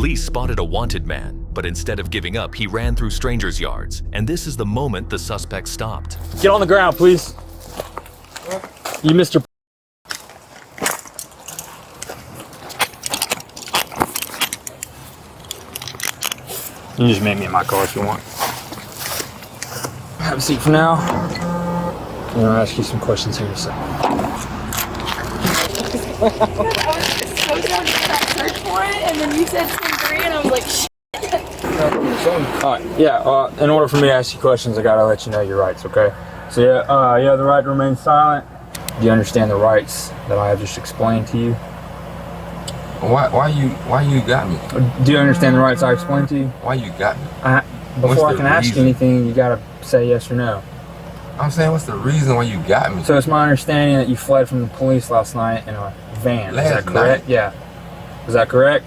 Police spotted a wanted man, but instead of giving up, he ran through strangers' yards. And this is the moment the suspect stopped. Get on the ground, please. You Mr. You can just meet me in my car if you want. Have a seat for now. I'm gonna ask you some questions here in a second. I was so trying to search for it, and then you said 10-3, and I was like, shit. Alright, yeah, in order for me to ask you questions, I gotta let you know your rights, okay? So yeah, you have the right to remain silent. Do you understand the rights that I have just explained to you? Why you got me? Do you understand the rights I explained to you? Why you got me? Before I can ask you anything, you gotta say yes or no. I'm saying, what's the reason why you got me? So it's my understanding that you fled from the police last night in a van. Is that correct? Yeah. Is that correct?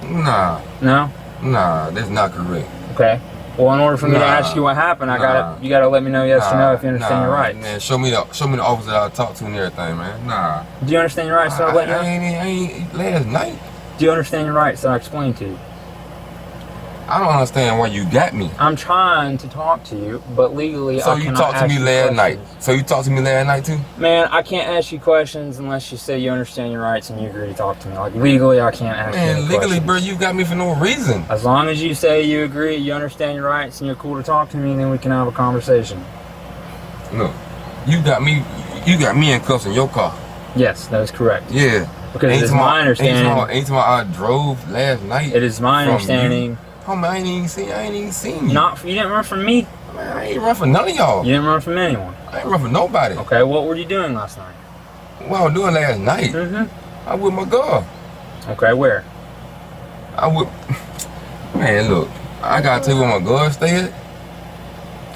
Nah. No? Nah, that's not correct. Okay. Well, in order for me to ask you what happened, you gotta let me know yes or no if you understand your rights. Man, show me the officer that I talked to and everything, man. Nah. Do you understand your rights? I ain't last night. Do you understand your rights that I explained to you? I don't understand why you got me. I'm trying to talk to you, but legally so I cannot you talked to me last night. questions. So you talked to me last night too? Man, I can't ask you questions unless you say you understand your rights and you agree to talk to me. Like legally, I can't ask you any legally, questions. bro, you got me for no reason. As long as you say you agree, you understand your rights, and you're cool to talk to me, then we can have a conversation. Look, you got me in cuffs in your car. Yes, that is correct. Yeah. Because it is my understanding. Anytime I drove last night. It is my understanding. Homie, I ain't even seen you. You didn't run from me. Man, I ain't run from none of y'all. You didn't run from anyone. I ain't run from nobody. Okay, what were you doing last night? What I was doing last night? I with my girl. Okay, where? Man, look, I gotta tell you where my girl stay at.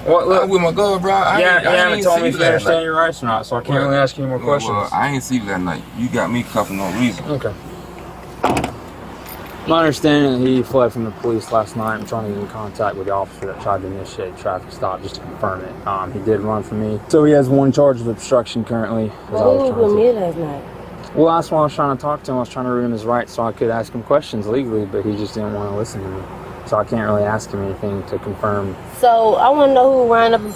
What, look, I'm with my girl, bro. You haven't told me if you understand your rights or not, so I can't really ask you any more questions. Well, I ain't see you that night. You got me cuffed for no reason. Okay. My understanding that he fled from the police last night. I'm trying to get in contact with the officer that tried to initiate a traffic stop just to confirm it. He did run from me. So he has one charge of obstruction currently. What was with me last night? Well, that's why I was trying to talk to him. I was trying to read him his rights so I could ask him questions legally, but he just didn't want to listen to me. So I can't really ask him anything to confirm. So I want to know who ran up and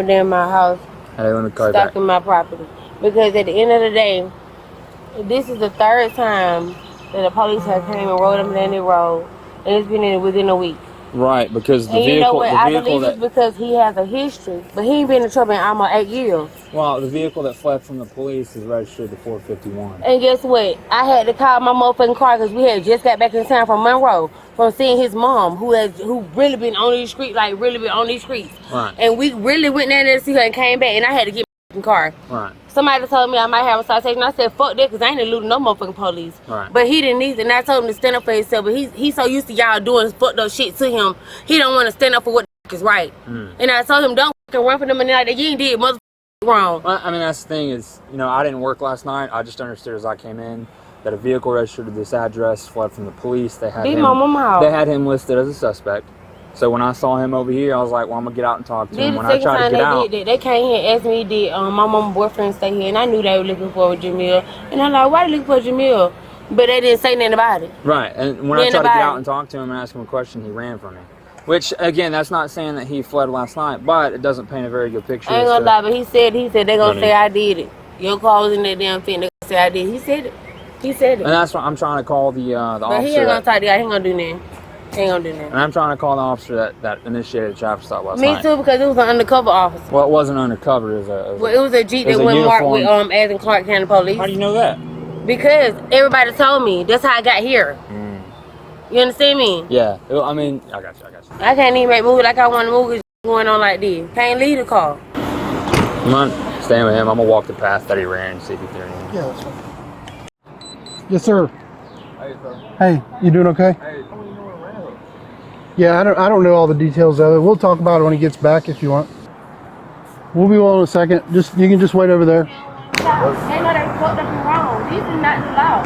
down my house, Hey, let me call you back. stalking my property. Because at the end of the day, this is the third time that the police have came and rode up and down the road, and it's been within a week. Right, because the and vehicle, you know what? I believe that, it's because he has a history, but he ain't been in trouble in almost 8 years. Well, the vehicle that fled from the police is registered to 451. And guess what? I had to call my motherfucking car because we had just got back in town from Monroe from seeing his mom, who really been on these streets, Right. And we really went down there to see her and came back, and I had to get my car. Right. Somebody told me I might have a citation. I said, fuck that, because I ain't eluding no motherfucking police. Right. But he didn't either, and I told him to stand up for himself. But he's so used to y'all doing fucked up shit to him, he don't want to stand up for what the is right. And I told him, don't fucking run for them, and like that. You ain't did motherfucking wrong. Well, I mean, that's the thing is, I didn't work last night. I just understood as I came in that a vehicle registered to this address fled from the police. They had him listed as a suspect. So when I saw him over here, I was like, well, I'm going to get out and talk to him. When I tried to get out, they came here and asked me, did my mama's boyfriend stay here? And I knew they were looking for Jamil. And I'm like, why they looking for Jamil? But they didn't say nothing about it. Right. And when I tried to get out and talk to him and ask him a question, he ran from me. Which, again, that's not saying that he fled last night, but it doesn't paint a very good picture. I ain't gonna lie, but he said they gonna say I did it. Your car was in that damn thing. They gonna say I did. He said it. And that's why I'm trying to call the officer. But he ain't gonna talk to you. He ain't gonna do nothing. And I'm trying to call the officer that initiated the traffic stop last night. Me too, because it was an undercover officer. Well, it wasn't undercover. It was a Jeep that went marked with Athens Clark County Police. How do you know that? Because everybody told me. That's how I got here. You understand me? Yeah. I mean, I got you. I can't even make moves like I want to move. It's going on like this. Can't leave the car. Come on, staying with him. I'm gonna walk the path that he ran and see if he's there anymore. Yeah, that's fine. Yes, sir. Hey, sir. Hey, you doing okay? Hey. Yeah, I don't know all the details of it. We'll talk about it when he gets back if you want. We'll be on in a second. You can just wait over there. They know they fucked up and wrong. This is not the law.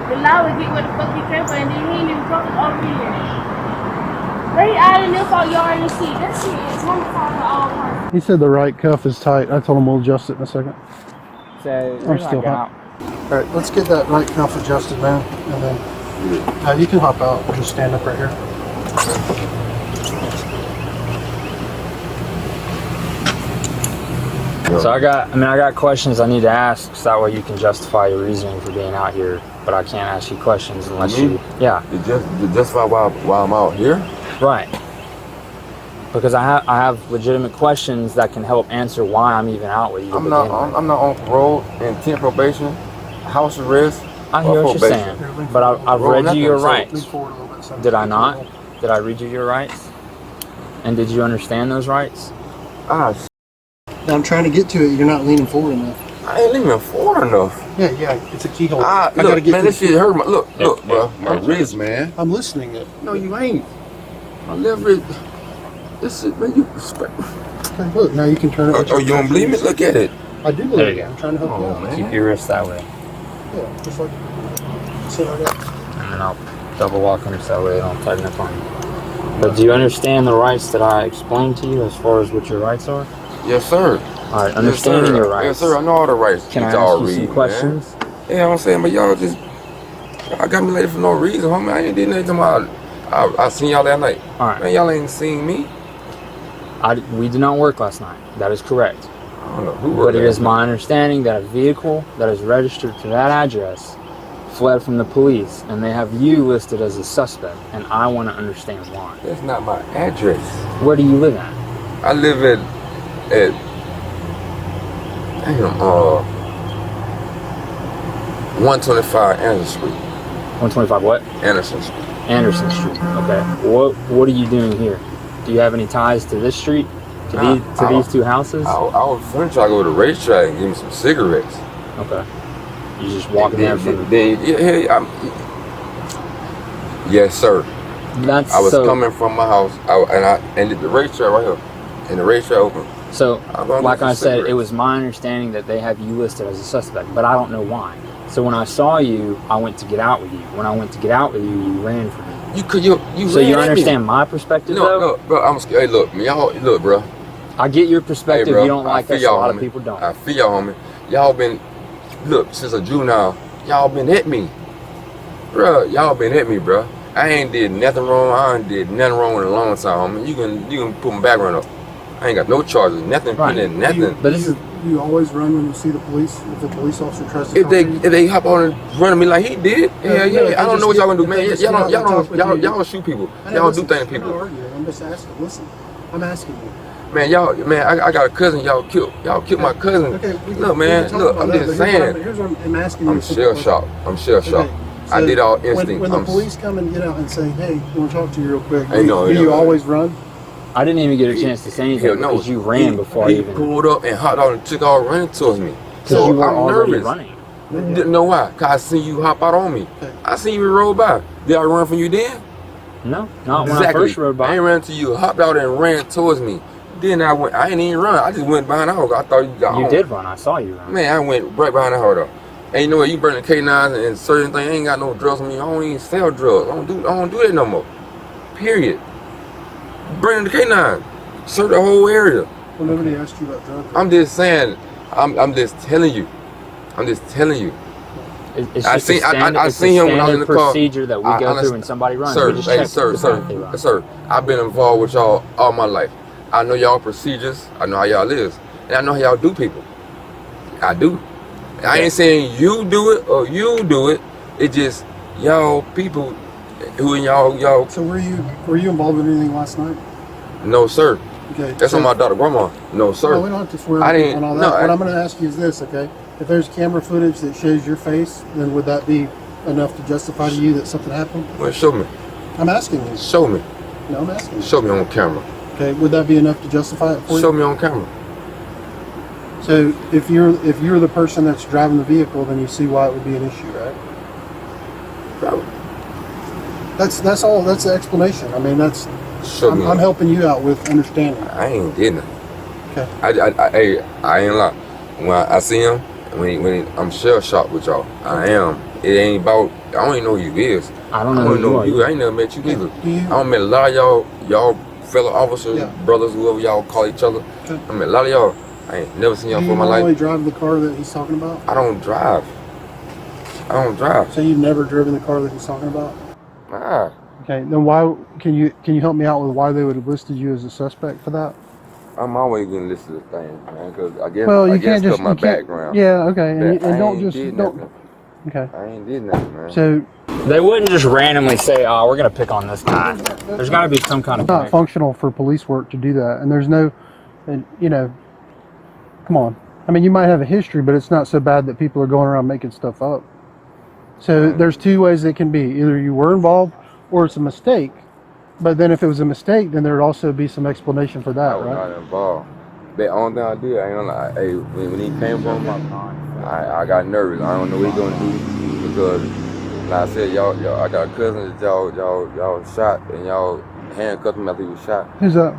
The law is get what the fuck he came for, and then he ain't even fucking over here. But he out in this whole yard and shit. That shit is traumatizing all person. He said the right cuff is tight. I told him we'll adjust it in a second. So I'm still hot. All right, let's get that right cuff adjusted, man, and then You can hop out. Just stand up right here. So I got questions I need to ask, so that way you can justify your reasoning for being out here. But I can't ask you questions unless you, yeah. To justify why I'm out here? Right. Because I have legitimate questions that can help answer why I'm even out with you. I'm not on parole, intent probation, house arrest. I hear what you're saying, but I've read you your rights. Did I not? Did I read you your rights? And did you understand those rights? I'm trying to get to it. You're not leaning forward enough. I ain't leaning forward enough. Yeah. It's a keyhole. I gotta get this shit hurt. Look, bro. My wrist, man. I'm listening. No, you ain't. My left wrist. This shit, man. You respect. Okay, look, now you can turn it. Oh, you don't believe me? Look at it. I do believe it. I'm trying to help you out. Man. Keep your wrist that way. Yeah, just like sit like that. And then I'll double walk under so that way they don't tighten up on you. But do you understand the rights that I explained to you as far as what your rights are? Yes, sir. All right, understanding your rights. Yes, sir. I know all the rights. Can I ask you some questions? Man. Yeah, I'm saying, but y'all got me late for no reason, homie. I ain't did nothing about. I seen y'all that night. All right. Man, y'all ain't seen me. We did not work last night. That is correct. I don't know who. But it is my understanding that a vehicle that is registered to that address fled from the police, and they have you listed as a suspect, and I want to understand why. That's not my address. Where do you live at? I live at 125 Anderson Street. 125 what? Anderson Street. Anderson Street. Okay. What are you doing here? Do you have any ties to this street? To these two houses? I was trying to go to the racetrack and give me some cigarettes. Okay. You just walking there from... Yes, sir. I was so, coming from my house, and the racetrack right here, and the racetrack open. So, like I said, it was my understanding that they have you listed as a suspect, but I don't know why. So when I saw you, I went to get out with you. When I went to get out with you, you ran from me. So you understand my perspective, though? No, bro, I'm scared. Hey, look, look, bro. I get your perspective. Hey, bro, you don't like us. A lot of people don't. I feel y'all, homie. Y'all been, look, since a juvenile, y'all been at me. Bro, y'all been at me, bro. I ain't did nothing wrong. I ain't did nothing wrong in a long time, homie. You can put my background up. I ain't got no charges, nothing, nothing. But you always run when you see the police. If a police officer tries to if they hop on and run at me like he did, yeah. I don't know what y'all gonna do, man. Y'all shoot people. Y'all do things to people. I'm just asking. Listen, I'm asking you. Man, I got a cousin. Y'all killed my cousin. Okay, look, man, look. I'm just saying. Here's what I'm asking you. I'm shell shocked. Okay, I did all instinct. When the police come and get out and say, "Hey, I want to talk to you real quick," do you always run? I didn't even get a chance to say anything because you ran before I even... He pulled up and hopped out and took all running towards me. So you were I'm already nervous. running. Didn't know why. Because I seen you hop out on me. Okay. I seen you roll by. Did I run from you then? No, not when I first rode by. I ain't ran to you. Hopped out and ran towards me. Then I ain't even run. I just went behind the house. I thought you got home. You did run. I saw you run. Man, I went right behind the house though. And you know what? You burning K9s and certain things. I ain't got no drugs on me. I don't even sell drugs. I don't do that no more. Period. Burning the K9. Search the whole area. Well, nobody asked you about drugs. I'm just saying. I'm just telling you. It's just I seen him when I was in the car. Procedure that we go through when somebody runs. Sir. I've been involved with y'all all my life. I know y'all procedures. I know how y'all live, and I know how y'all do people. I do. Okay. I ain't saying you do it or you do it. It just y'all people who in y'all. So were you involved in anything last night? No, sir. Okay. That's on my daughter grandma. No, sir. No, we don't have to swear on all that. No, what I'm going to ask you is this, okay? If there's camera footage that shows your face, then would that be enough to justify to you that something happened? Well, show me. I'm asking you. Show me. No, I'm asking you. Show me on camera. Okay, would that be enough to justify it for you? Show me on camera. So if you're the person that's driving the vehicle, then you see why it would be an issue, right? Probably. That's all. That's the explanation. I mean, that's. I'm helping you out with understanding. I ain't did nothing. Okay. I ain't lie. When I see him, when I'm shell shocked with y'all. I am. It ain't about. I don't even know who you is. I don't know who you are. I ain't never met you either. I don't met a lot of y'all fellow officers, brothers, whoever y'all call each other. Okay. I met a lot of y'all. I ain't never seen y'all for my life. Do you normally drive the car that he's talking about? I don't drive. I don't drive. So you've never driven the car that he's talking about? Nah. Okay, then why can you help me out with why they would have listed you as a suspect for that? I'm always getting listed as things, man, because I guess You can't just my background. Yeah, okay, and don't did just nothing. Okay. I ain't did nothing, man. So They wouldn't just randomly say, "Oh, we're gonna pick on this guy." There's got to be some kind of. it's not functional for police work to do that, and there's no, and come on. I mean, you might have a history, but it's not so bad that people are going around making stuff up. So there's two ways it can be: either you were involved, or it's a mistake. But then if it was a mistake, then there'd also be some explanation for that, I was right? not involved. The only thing I did, I ain't gonna lie. Hey, when he came from, I got nervous. I don't know what he gonna do because, like I said, y'all, I got a cousin that y'all shot and y'all handcuffed him after he was shot. Who's that?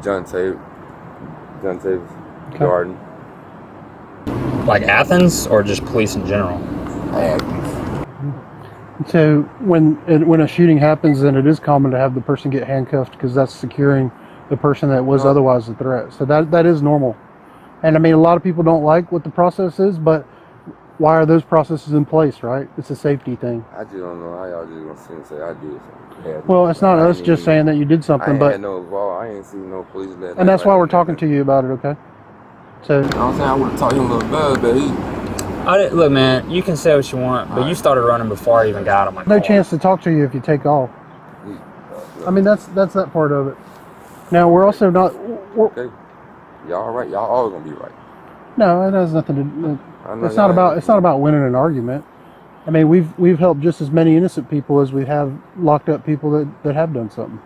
John Tavis, Garden. Like Athens, or just police in general? So when a shooting happens, then it is common to have the person get handcuffed because that's securing the person that was otherwise a threat. So that is normal. And I mean, a lot of people don't like what the process is, but why are those processes in place, right? It's a safety thing. I just don't know how y'all just gonna sit and say I did something. Well, it's not us just saying that you did something, but I ain't seen no police. And that's why we're talking to you about it, okay? So I'm saying I would have taught him a little better, but he. Look, man, you can say what you want, but you started running before I even got on my car. No chance to talk to you if you take off. I mean, that's that part of it. Now we're also not. Okay. Y'all right. Y'all always gonna be right. No, it has nothing to do. It's not about winning an argument. I mean, we've helped just as many innocent people as we have locked up people that have done something.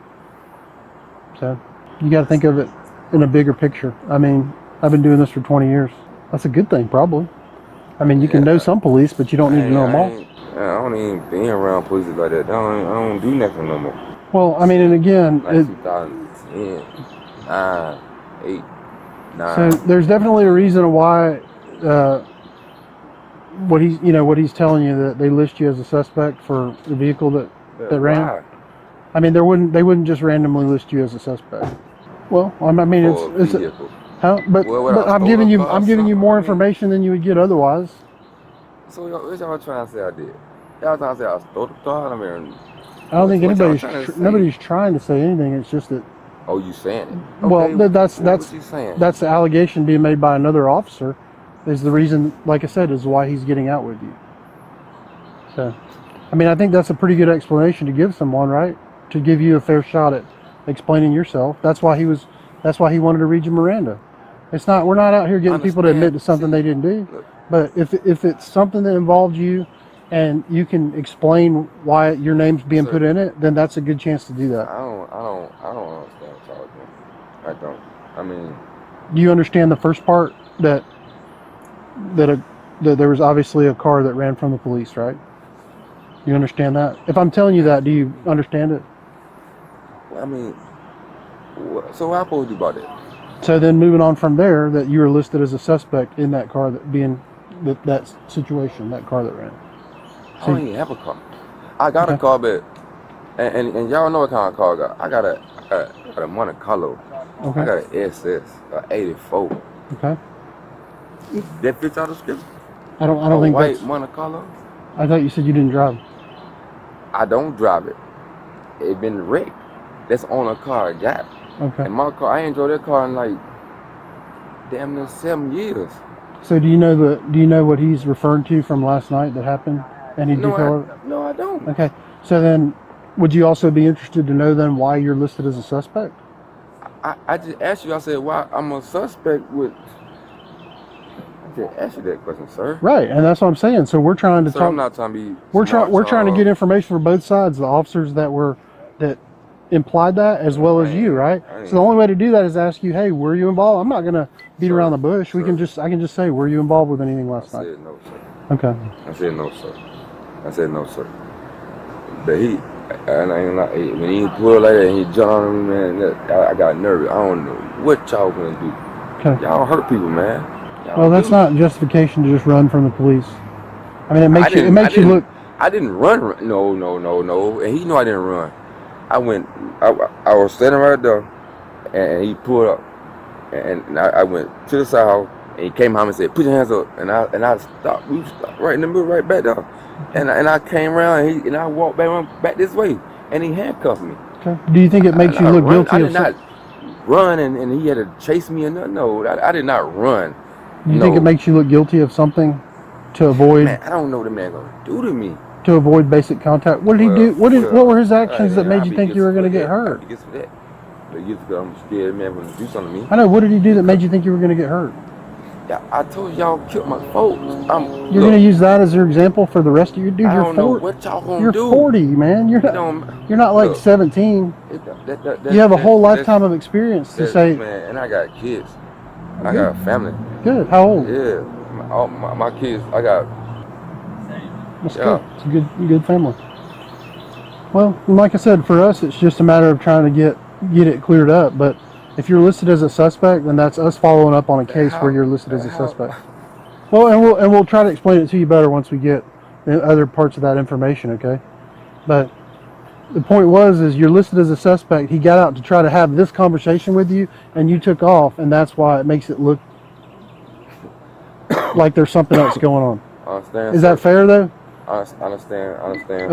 So you got to think of it in a bigger picture. I mean, I've been doing this for 20 years. That's a good thing, probably. I mean, you can know some police, but you don't need to know them all. I don't even be around police like that. I don't do nothing no more. Well, I mean, and again, like 2010, 9, 8, 9. So there's definitely a reason why what he's telling you, that they list you as a suspect for the vehicle that ran. Why? I mean, they wouldn't just randomly list you as a suspect. Well, I mean, it's but I'm giving you more information than you would get otherwise. So what y'all trying to say I did? Y'all trying to say I stole the car? I mean, I don't think nobody's trying to say anything. It's just that. Oh, you saying it? Okay, well, that's what you saying? That's the allegation being made by another officer. Is the reason, like I said, is why he's getting out with you. So, I mean, I think that's a pretty good explanation to give someone, right? To give you a fair shot at explaining yourself. That's why he wanted to read you Miranda. We're not out here getting people to admit to something they didn't do. But if it's something that involved you and you can explain why your name's being put in it, then that's a good chance to do that. I don't understand what y'all doing. I don't. I mean, do you understand the first part that there was obviously a car that ran from the police, right? You understand that? If I'm telling you that, do you understand it? I mean, so what I supposed to do about it? So then moving on from there, that you were listed as a suspect in that car that situation, that car that ran. I don't even have a car. I got a car, but and y'all know what kind of car I got. I got a Monte Carlo. Okay. I got an SS, an 84. Okay. That fits out the description. I don't think white that's. Monte Carlo. I thought you said you didn't drive. I don't drive it. It been wrecked. That's on a car I got. Okay. And my car, I ain't drove that car in like damn near 7 years. So do you know what he's referring to from last night that happened? Any detail? No, I don't. Okay. So then, would you also be interested to know then why you're listed as a suspect? I just asked you. I said why I'm a suspect with. I just asked you that question, sir. Right, and that's what I'm saying. So we're trying to talk. I'm not trying to be. We're trying to get information from both sides. The officers that implied that, as well as you, right? So the only way to do that is ask you, hey, were you involved? I'm not gonna beat around the bush. I can just say, were you involved with anything last night? I said no, sir. Okay. I said no, sir. But when he pulled like that and he jumped on me, man, I got nervous. I don't know what y'all gonna do. Okay. Y'all hurt people, man. Well, that's not justification to just run from the police. I mean, it makes you look. I didn't run. No. And he knew I didn't run. I was standing right there, and he pulled up, and I went to the side, And he came home and said, "Put your hands up." And I stopped. We stopped right in the middle, right back there. And I came around and I walked back this way, and he handcuffed me. Okay. Do you think it makes you look guilty? I did not run, and he had to chase me or nothing. No, I did not run. Do you think it makes you look guilty of something to avoid? Man, I don't know what the man gonna do to me. To avoid basic contact. What did he do? What were his actions that made you think you were going to get hurt? I'm scared man gonna do something to me. I know. What did he do that made you think you were going to get hurt? Yeah, I told y'all killed my folks. You're going to use that as your example for the rest of your dude. I don't know what y'all gonna do. You're 40, man. You're not like 17. You have a whole lifetime of experience to say. Man, and I got kids. I got a family. Good. How old? Yeah, my kids. I got. That's good. It's a good family. Well, like I said, for us, it's just a matter of trying to get it cleared up. But if you're listed as a suspect, then that's us following up on a case where you're listed as a suspect. Well, and we'll try to explain it to you better once we get the other parts of that information. Okay. But the point is you're listed as a suspect. He got out to try to have this conversation with you, and you took off, and that's why it makes it look like there's something else going on. I understand. Is that fair though? I understand.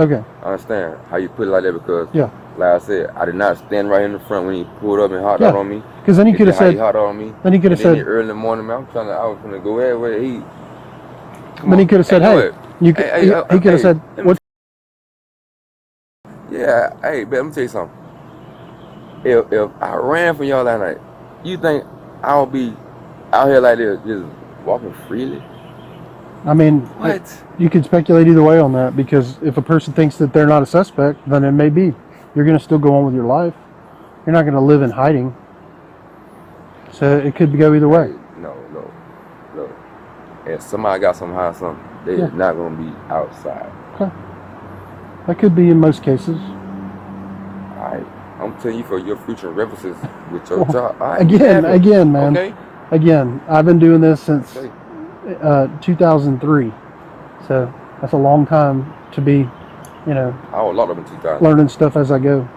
Okay. I understand how you put it like that because, yeah, like I said, I did not stand right in the front when he pulled up and hot out on me. Because then he could have said, hot out on me. Then he could have said, early in the morning, man, I was gonna go everywhere. He could have said, hey, he could have said, what? Yeah, hey, but let me tell you something. If I ran from y'all that night, you think I'll be out here like this, just walking freely? I mean, what? You could speculate either way on that because if a person thinks that they're not a suspect, then it may be. You're going to still go on with your life. You're not going to live in hiding. So it could go either way. No. If somebody got some high something, they're not going to be outside. Okay. That could be in most cases. Alright. I'm telling you for your future references with your job. Again, man. Okay. Again, I've been doing this since 2003. So that's a long time to be, I was locked up in 2000. Learning stuff as I go.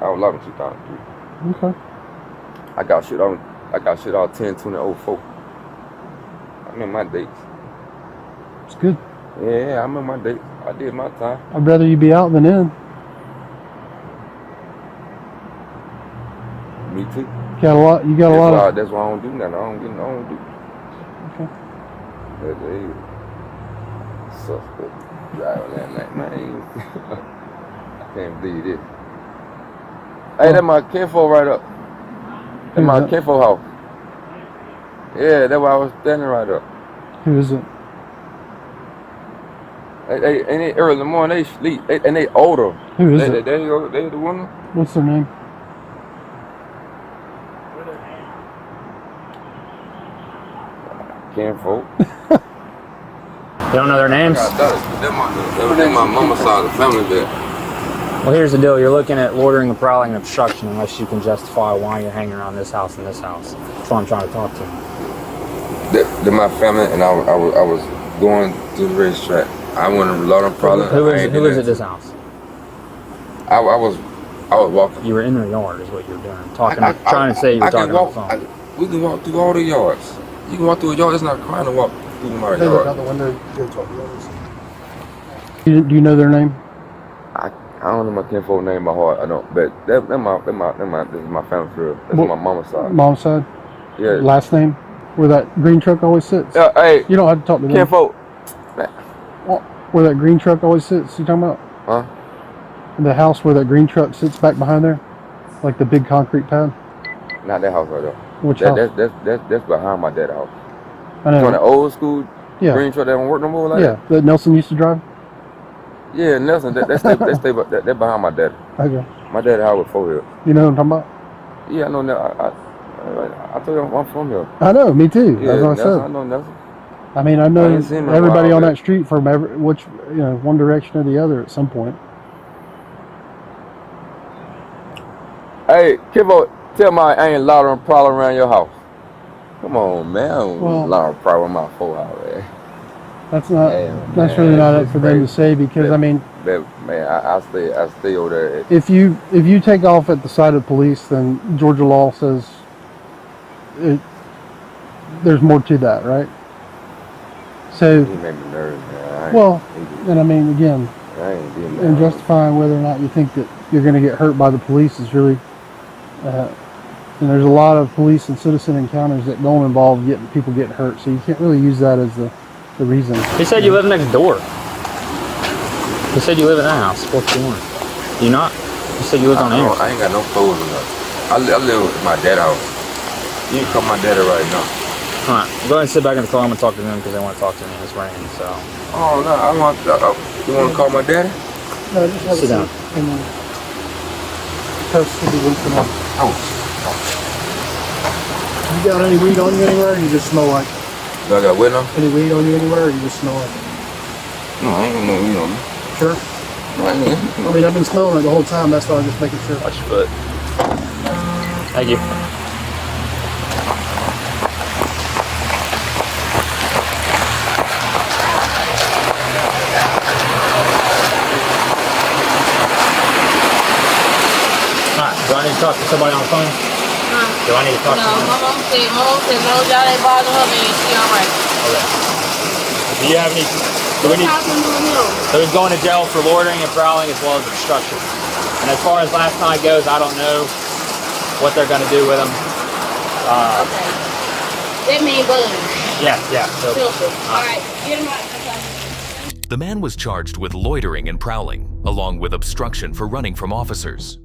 I was locked in 2003. Okay. I got shit all 10/20/04. I remember my dates. It's good. Yeah, I remember my dates. I did my time. I'd rather you be out than in. Me too. You got a lot. That's why I don't do nothing. I don't do. Okay. Suspect driving that night, man. I can't believe it. Hey, that's my kinfolk right up. That's my kinfolk house. Yeah, that's why I was standing right up. Who is it? They early in the morning, they sleep, and they older. Who is it? They the woman. What's their name? Kinfolk. You don't know their names? They're my mama's side of the family there. Well, here's the deal. You're looking at loitering, prowling, and obstruction unless you can justify why you're hanging around this house and this house. That's what I'm trying to talk to. They're my family, and I was going to the racetrack. I went a lot of problems. Who is at this house? I was walking. You were in their yard is what you were doing. Trying to say you were talking on the phone. We can walk through all the yards. You can walk through a yard. It's not a crime to walk through my yard. Look out the window. Go talk to others. Do you know their name? I don't know my kinfolk name by heart. I don't. But this is my family for real. That's my mama's side. Mom's side? Yeah. Last name? Where that green truck always sits? Hey. You don't have to talk to them. Kinfolk. Where that green truck always sits? You talking about? Huh? The house where that green truck sits back behind there? Like the big concrete pad? Not that house right there. Which house? That's behind my dad's house. I know. It's on the old school green truck that don't work no more like that? Yeah, that Nelson used to drive? Yeah, Nelson, that's behind my dad. Okay. My dad's house was 4 Hills. You know what I'm talking about? Yeah, I know Nelson. I told you I'm from here. I know, me too. Yeah, that's what Nelson, I said. I know Nelson. I mean, I know everybody on that street from one direction or the other at some point. Hey, Kivo, tell me I ain't loud and problem around your house. Come on, man. I don't loud and problem around my full house, man. That's really not up for them to say because, I mean... Man, I stay over there. If you take off at the side of police, then Georgia law says there's more to that, right? So, He made me nervous, man. well, and I mean, again, I ain't being and justifying whether or not you think that you're going to get hurt by the police is really, and there's a lot of police and citizen encounters that don't involve people getting hurt, so you can't really use that as the reason. He said you live next door. He said you live in that house, fourth floor. Do you not? You said you live on Anderson. I ain't got no clothes or nothing. I live with my dad's house. You can call my daddy right now. Alright, go ahead and sit back in the car. I'm going to talk to them because they want to talk to me in this rain, so. Oh, no, you want to call my daddy? No, just have Sit down. And then toast should be looking up. Oh. You got any weed on you anywhere, or you just smell like? Do I got what now? Any weed on you anywhere, or you just smell like? No, I ain't got no weed on me. Sure. No, I ain't. I mean, I've been smelling it the whole time. That's why I'm just making sure. Watch your foot. Thank you. Alright, do I need to talk to somebody on the phone? Do I need to talk to No, somebody? my mom said, as long as y'all ain't bother her, man, she alright. Okay. Do you have any? Do we need? So he's going to jail for loitering and prowling as well as obstruction. And as far as last night goes, I don't know what they're going to do with him. Okay. That mean bud. Yeah. So, Alright, get him out. Okay. The man was charged with loitering and prowling, along with obstruction for running from officers.